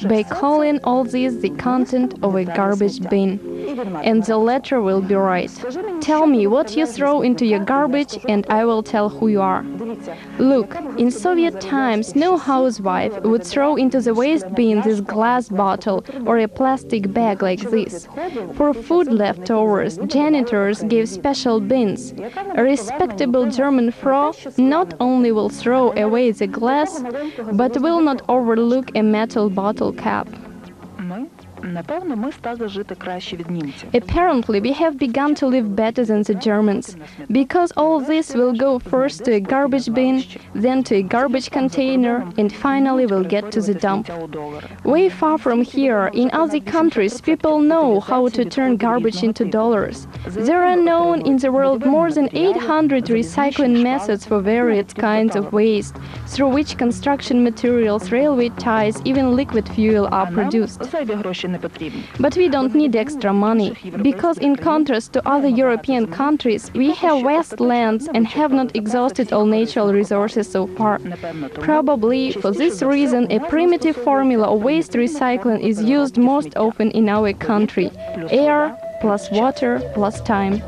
By calling all this the content of a garbage bin. And the letter will be right. Tell me what you throw into your garbage and I will tell who you are. Look, in Soviet times no housewife would throw into the waste bin this glass bottle or a plastic bag like this. For food leftovers, janitors gave special bins. A respectable German Frau not only will throw away the glass, but will not overlook a metal bottle cap. Apparently, we have begun to live better than the Germans, because all this will go first to a garbage bin, then to a garbage container, and finally will get to the dump. Way far from here, in other countries, people know how to turn garbage into dollars. There are known in the world more than 800 recycling methods for various kinds of waste, through which construction materials, railway ties, even liquid fuel are produced. But we don't need extra money, because in contrast to other European countries, we have vast lands and have not exhausted all natural resources so far. Probably for this reason, a primitive formula of waste recycling is used most often in our country: air plus water plus time.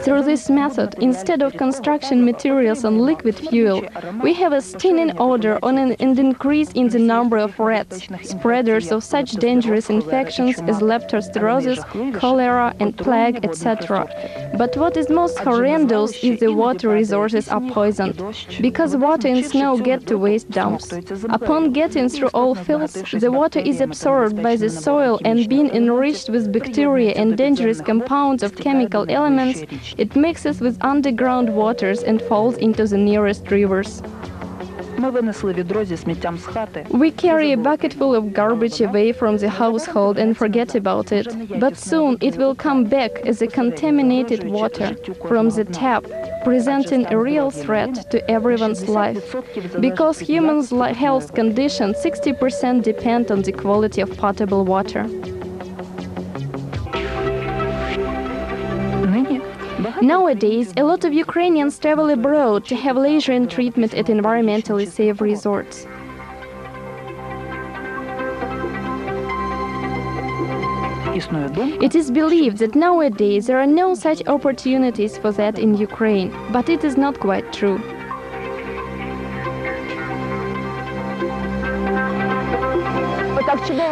Through this method, instead of construction materials and liquid fuel, we have a stinging odor and an increase in the number of rats, spreaders of such dangerous infections as leptospirosis, cholera and plague, etc. But what is most horrendous is the water resources are poisoned, because water and snow get to waste dumps. Upon getting through all fields, the water is absorbed by the soil and being enriched with bacteria and dangerous compounds of chemical elements, it mixes with underground waters and falls into the nearest rivers. We carry a bucket full of garbage away from the household and forget about it, but soon it will come back as a contaminated water from the tap, presenting a real threat to everyone's life. Because humans' health condition 60% depend on the quality of potable water. Nowadays, a lot of Ukrainians travel abroad to have leisure and treatment at environmentally safe resorts. It is believed that nowadays there are no such opportunities for that in Ukraine, but it is not quite true.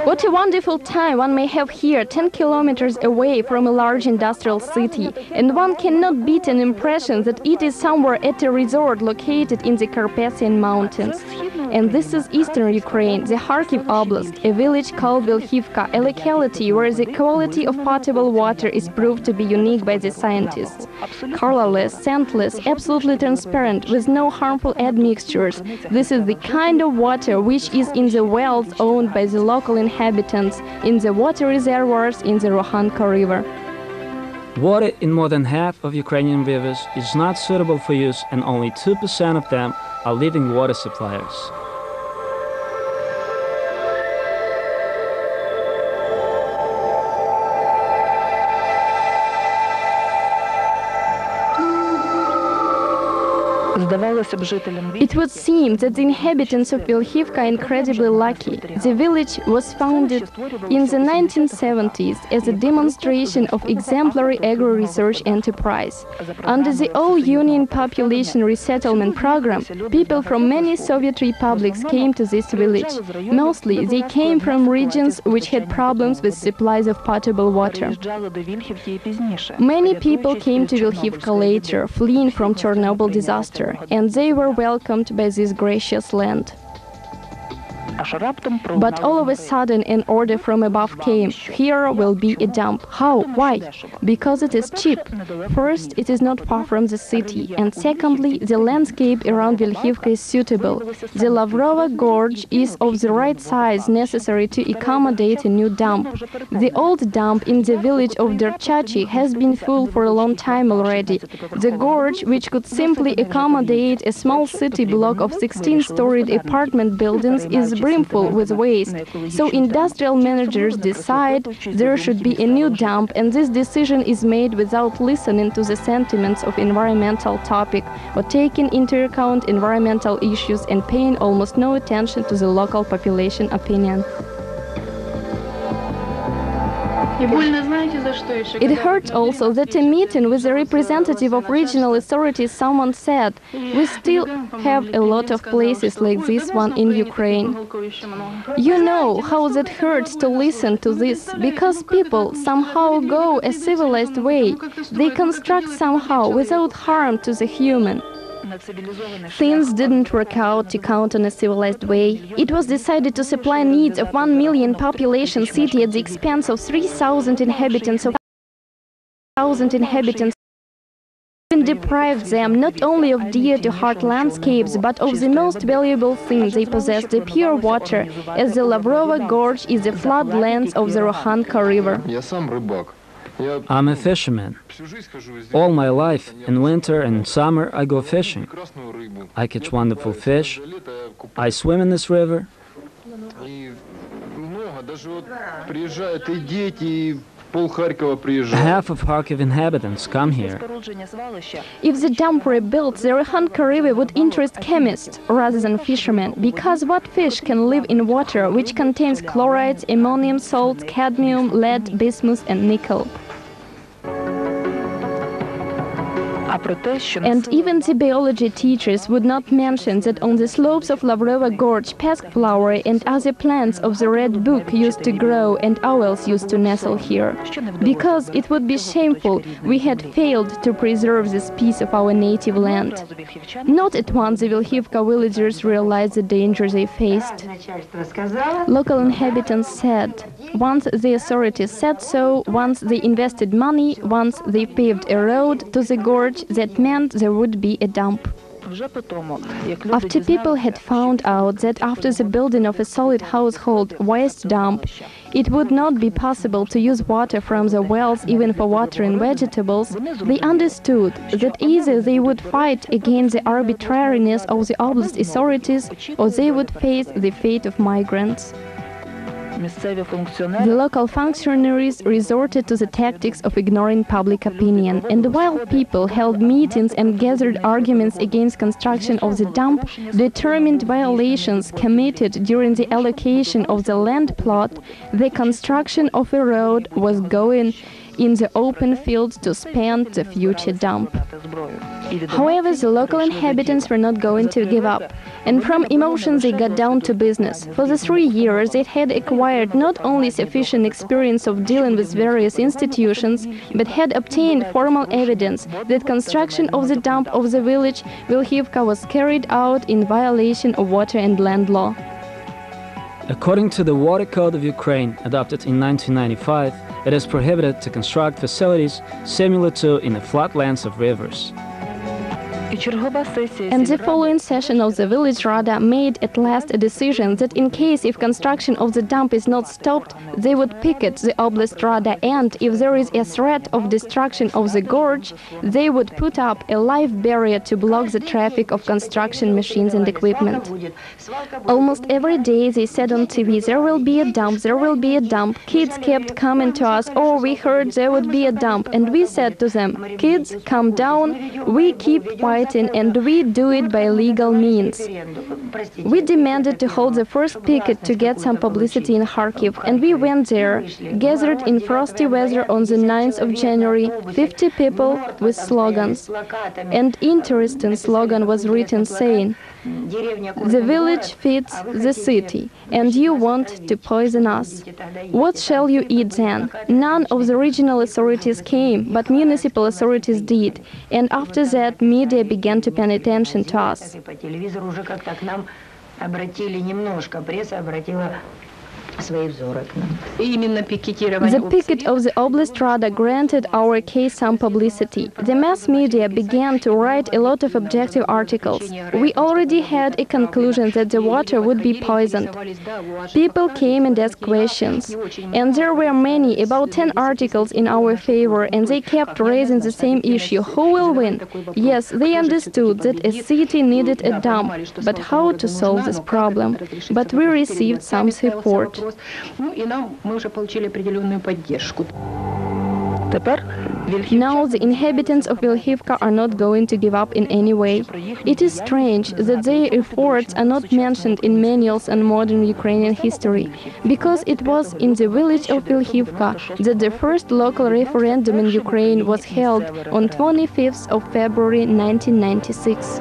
What a wonderful time one may have here, 10 kilometers away from a large industrial city, and one cannot beat an impression that it is somewhere at a resort located in the Carpathian Mountains. And this is eastern Ukraine, the Kharkiv Oblast, a village called Vilhivka, a locality where the quality of potable water is proved to be unique by the scientists. Colorless, scentless, absolutely transparent, with no harmful admixtures. This is the kind of water which is in the wells owned by the local inhabitants, in the water reservoirs in the Rohanka River. Water in more than half of Ukrainian rivers is not suitable for use, and only 2% of them are living water suppliers. It would seem that the inhabitants of Vilhivka are incredibly lucky. The village was founded in the 1970s as a demonstration of exemplary agro-research enterprise. Under the All-Union Population Resettlement Program, people from many Soviet republics came to this village. Mostly, they came from regions which had problems with supplies of potable water. Many people came to Vilhivka later, fleeing from Chernobyl disaster, and they were welcomed by this gracious land. But all of a sudden an order from above came. Here will be a dump. How? Why? Because it is cheap. First, it is not far from the city, and secondly, the landscape around Vilhivka is suitable. The Lavrova Gorge is of the right size necessary to accommodate a new dump. The old dump in the village of Derchachi has been full for a long time already. The gorge, which could simply accommodate a small city block of 16-storied apartment buildings, is brimful with waste. So industrial managers decide there should be a new dump, and this decision is made without listening to the sentiments of environmental topic or taking into account environmental issues and paying almost no attention to the local population opinion. It hurt also that a meeting with a representative of regional authorities, someone said, "We still have a lot of places like this one in Ukraine." You know how that hurts to listen to this, because people somehow go a civilized way. They construct somehow without harm to the human. Things didn't work out to count on a civilized way. It was decided to supply needs of 1 million population city at the expense of 3,000 inhabitants of 1,000 inhabitants. And deprived them not only of dear to heart landscapes, but of the most valuable thing they possess, the pure water, as the Lavrova Gorge is the floodlands of the Rohanka River. I'm a fisherman. All my life, in winter and summer, I go fishing. I catch wonderful fish. I swim in this river. Half of Kharkiv inhabitants come here. If the dump were built, the Rohanka River would interest chemists rather than fishermen, because what fish can live in water which contains chlorides, ammonium salts, cadmium, lead, bismuth and nickel? And even the biology teachers would not mention that on the slopes of Lavrova Gorge, pesk flower and other plants of the Red Book used to grow and owls used to nestle here. Because it would be shameful we had failed to preserve this piece of our native land. Not at once the Vilhivka villagers realized the danger they faced. Local inhabitants said, once the authorities said so, once they invested money, once they paved a road to the gorge, that meant there would be a dump. After people had found out that after the building of a solid household waste dump, it would not be possible to use water from the wells even for watering vegetables, they understood that either they would fight against the arbitrariness of the oblast authorities or they would face the fate of migrants. The local functionaries resorted to the tactics of ignoring public opinion, and while people held meetings and gathered arguments against construction of the dump, determined violations committed during the allocation of the land plot, the construction of a road was going in the open fields to spend the future dump. However, the local inhabitants were not going to give up, and from emotions they got down to business. For the 3 years they had acquired not only sufficient experience of dealing with various institutions, but had obtained formal evidence that construction of the dump of the village Vilhivka was carried out in violation of water and land law. According to the Water Code of Ukraine, adopted in 1995, it is prohibited to construct facilities similar to in the floodlands of rivers. And the following session of the village Rada made at last a decision that in case if construction of the dump is not stopped, they would picket the Oblast Rada, and if there is a threat of destruction of the gorge, they would put up a live barrier to block the traffic of construction machines and equipment. Almost every day they said on TV, there will be a dump, there will be a dump. Kids kept coming to us, oh, we heard there would be a dump, and we said to them, kids, calm down, we keep fighting and we do it by legal means. We demanded to hold the first picket to get some publicity in Kharkiv, and we went there, gathered in frosty weather on the 9th of January, 50 people with slogans. And interesting slogan was written saying, "The village feeds the city, and you want to poison us. What shall you eat then?" None of the regional authorities came, but municipal authorities did, and after that media began to pay attention to us. The picket of the Oblast Rada granted our case some publicity. The mass media began to write a lot of objective articles. We already had a conclusion that the water would be poisoned. People came and asked questions. And there were many, about 10 articles in our favor, and they kept raising the same issue. Who will win? Yes, they understood that a city needed a dump, but how to solve this problem? But we received some support. Now the inhabitants of Vilhivka are not going to give up in any way. It is strange that their efforts are not mentioned in manuals on modern Ukrainian history, because it was in the village of Vilhivka that the first local referendum in Ukraine was held on 25th of February 1996.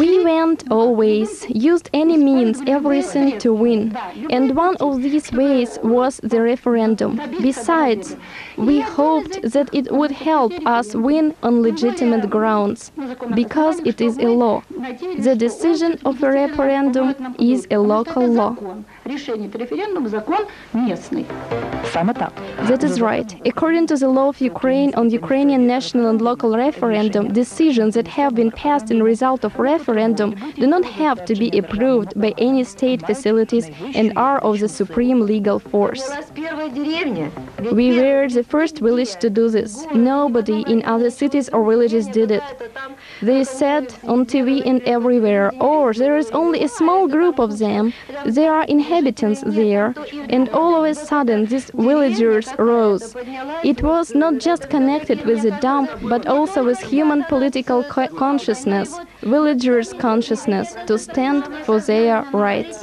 We went always, used any means, everything to win. And one of these ways was the referendum. Besides, we hoped that it would help us win on legitimate grounds, because it is a law. The decision of a referendum is a local law. That is right. According to the law of Ukraine on Ukrainian national and local referendum, decisions that have been passed in result of referendum do not have to be approved by any state facilities and are of the supreme legal force. We were the first village to do this. Nobody in other cities or villages did it. They said on TV and everywhere, "Oh, there is only a small group of them. There are inhabitants there." And all of a sudden, these villagers rose. It was not just connected with the dump, but also with human political consciousness, villagers' consciousness, to stand for their rights.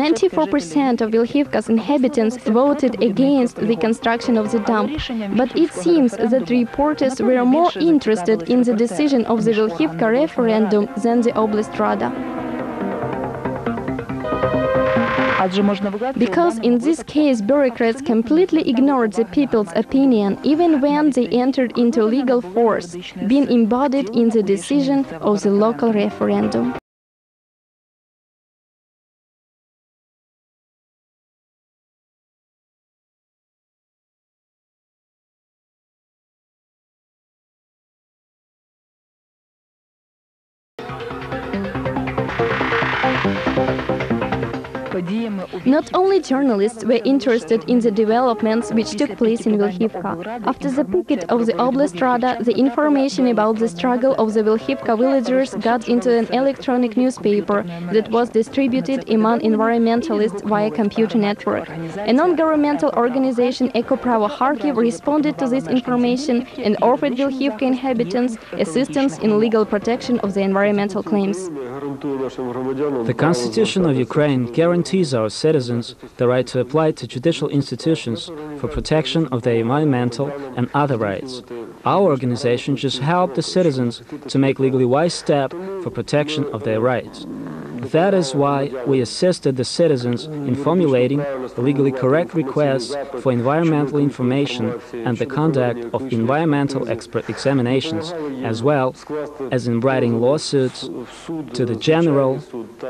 94% of Vilhivka's inhabitants voted against the construction of the dump, but it seems that reporters were more interested in the decision of the Vilhivka referendum than the Oblast Rada. Because in this case, bureaucrats completely ignored the people's opinion, even when they entered into legal force, being embodied in the decision of the local referendum. Not only journalists were interested in the developments which took place in Vilhivka. After the picket of the Oblast Rada, the information about the struggle of the Vilhivka villagers got into an electronic newspaper that was distributed among environmentalists via computer network. A non-governmental organization Ekopravo Kharkiv responded to this information and offered Vilhivka inhabitants assistance in legal protection of the environmental claims. The Constitution of Ukraine guarantees our citizens the right to apply to judicial institutions for protection of their environmental and other rights. Our organization just helped the citizens to make legally wise step for protection of their rights. That is why we assisted the citizens in formulating legally correct requests for environmental information and the conduct of environmental expert examinations, as well as in writing lawsuits to the general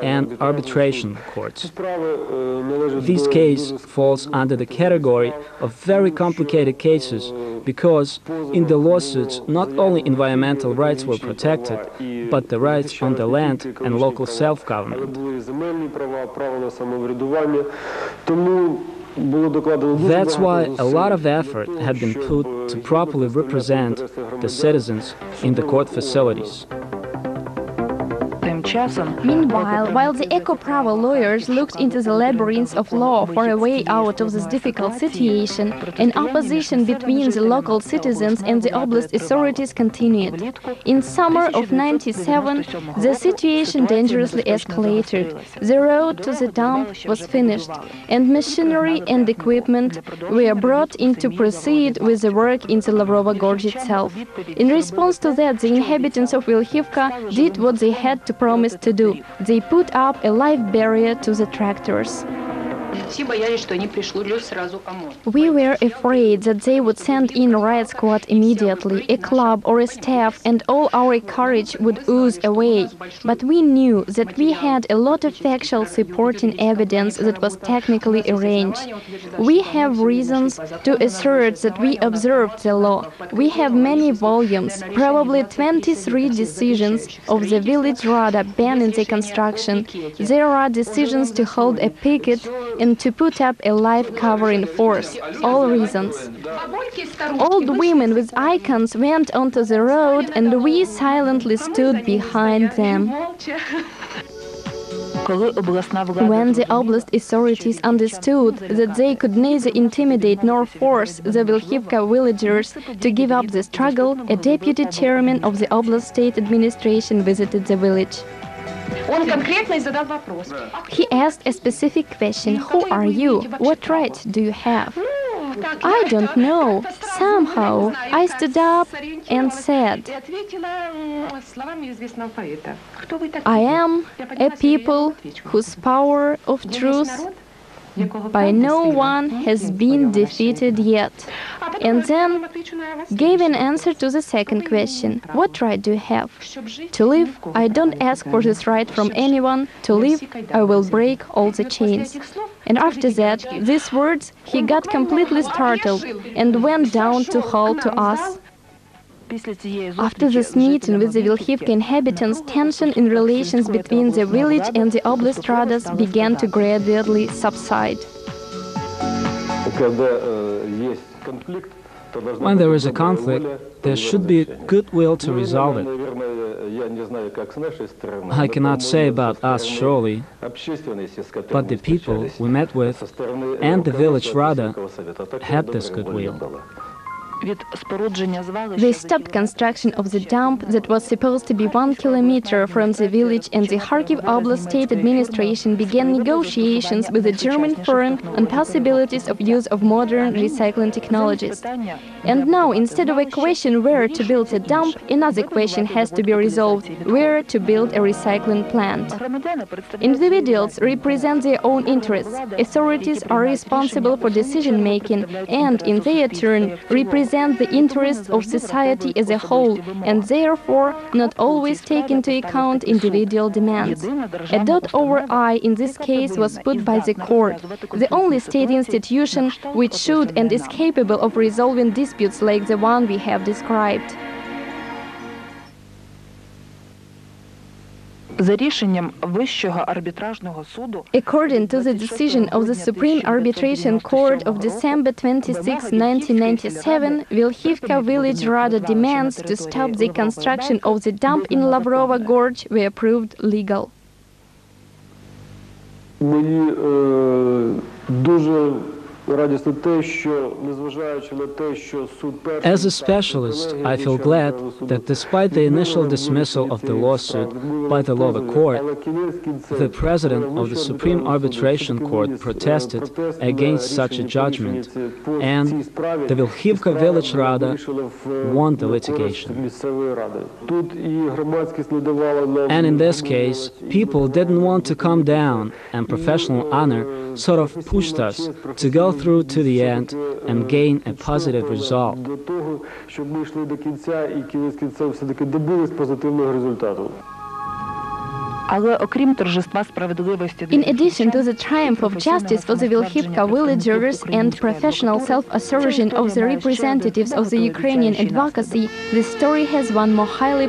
and arbitration courts. This case falls under the category of very complicated cases because in the lawsuits not only environmental rights were protected, but the rights on the land and local self-government. That's why a lot of effort had been put to properly represent the citizens in the court facilities. Meanwhile, while the Ekopravo lawyers looked into the labyrinths of law for a way out of this difficult situation, an opposition between the local citizens and the oblast authorities continued. In summer of '97, the situation dangerously escalated. The road to the dump was finished, and machinery and equipment were brought in to proceed with the work in the Lavrova Gorge itself. In response to that, the inhabitants of Vilhivka did what they had to promise to do. They put up a live barrier to the tractors. We were afraid that they would send in a riot squad immediately, a club or a staff, and all our courage would ooze away. But we knew that we had a lot of factual supporting evidence that was technically arranged. We have reasons to assert that we observed the law. We have many volumes, probably 23 decisions of the village Rada banning the construction. There are decisions to hold a picket and to put up a life covering force. All reasons. Old women with icons went onto the road and we silently stood behind them. When the oblast authorities understood that they could neither intimidate nor force the Vilhivka villagers to give up the struggle, a deputy chairman of the oblast state administration visited the village. He asked a specific question: who are you? What right do you have? I don't know. Somehow I stood up and said, I am a people whose power of truth by no one has been defeated yet. And then gave an answer to the second question: what right do you have? To live, I don't ask for this right from anyone. To live, I will break all the chains. And after that, these words, he got completely startled and went down to howl to us. After this meeting with the Vilhivka inhabitants, tension in relations between the village and the oblast Radas began to gradually subside. When there is a conflict, there should be goodwill to resolve it. I cannot say about us, surely, but the people we met with and the village Rada had this goodwill. They stopped construction of the dump that was supposed to be 1 kilometer from the village, and the Kharkiv Oblast State Administration began negotiations with a German firm on possibilities of use of modern recycling technologies. And now, instead of a question where to build a dump, another question has to be resolved: where to build a recycling plant. Individuals represent their own interests. Authorities are responsible for decision-making and, in their turn, represent the interests of society as a whole, and therefore not always take into account individual demands. A dot over I in this case was put by the court, the only state institution which should and is capable of resolving disputes like the one we have described. According to the decision of the Supreme Arbitration Court of December 26, 1997, Vilhivka village Rada demands to stop the construction of the dump in Lavrova Gorge were proved legal. As a specialist, I feel glad that despite the initial dismissal of the lawsuit by the lower court, the president of the Supreme Arbitration Court protested against such a judgment, and the Vilhivka village Rada won the litigation. And in this case, people didn't want to come down, and professional honor sort of pushed us to go through to the end and gain a positive result. In addition to the triumph of justice for the Vilhivka villagers and professional self-assertion of the representatives of the Ukrainian advocacy, the story has one more highly